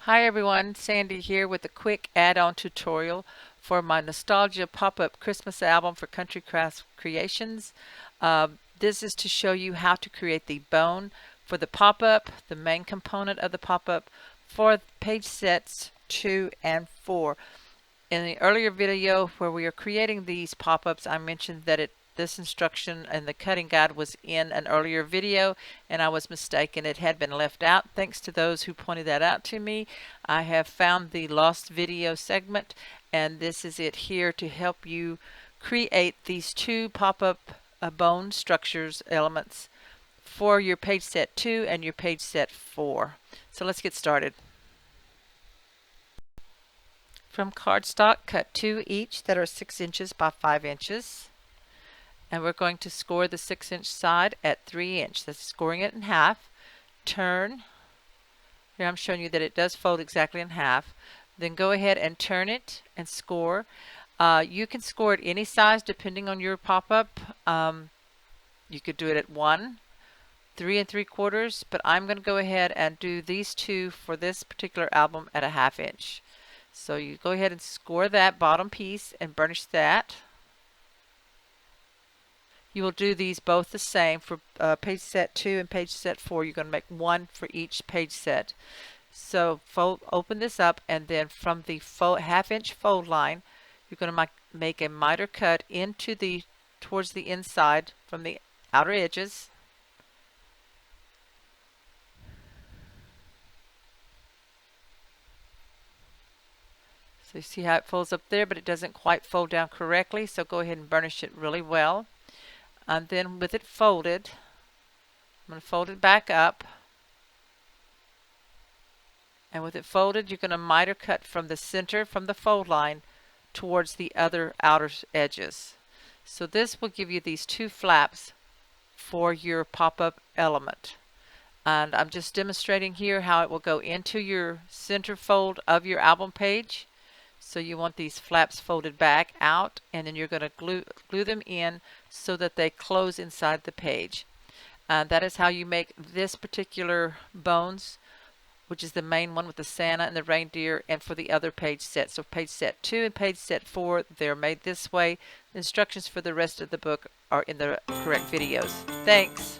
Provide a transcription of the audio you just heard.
Hi everyone, Sandy here with a quick add-on tutorial for my Nostalgia Pop-Up Christmas album for Country Craft Creations. This is to show you how to create the bone for the pop-up, the main component of the pop-up, for page sets 2 and 4. In the earlier video where we are creating these pop-ups, I mentioned that this instruction and the cutting guide was in an earlier video, and I was mistaken. It had been left out. Thanks to those who pointed that out to me. I have found the lost video segment, and this is it here to help you create these two pop-up bone structures elements for your page set 2 and your page set 4. So let's get started. From cardstock, cut 2 each that are 6 inches by 5 inches. And we're going to score the 6-inch side at 3 inch. That's scoring it in half. Turn. Here I'm showing you that it does fold exactly in half. Then go ahead and turn it and score. You can score it any size depending on your pop-up. You could do it at 1, 3 3/4, but I'm going to go ahead and do these two for this particular album at a 1/2 inch. So you go ahead and score that bottom piece and burnish that. You will do these both the same for page set 2 and page set 4. You're going to make one for each page set. So open this up, and then from the 1/2 inch fold line, you're going to make a miter cut towards the inside from the outer edges. So you see how it folds up there, but it doesn't quite fold down correctly, so go ahead and burnish it really well. And then with it folded, I'm going to fold it back up. And with it folded, you're going to miter cut from the center, from the fold line, towards the other outer edges. So this will give you these two flaps for your pop-up element. And I'm just demonstrating here how it will go into your center fold of your album page. So you want these flaps folded back out, and then you're going to glue them in so that they close inside the page. That is how you make this particular bones, which is the main one with the Santa and the reindeer, and for the other page set. So page set 2 and page set 4, they're made this way. The instructions for the rest of the book are in the correct videos. Thanks.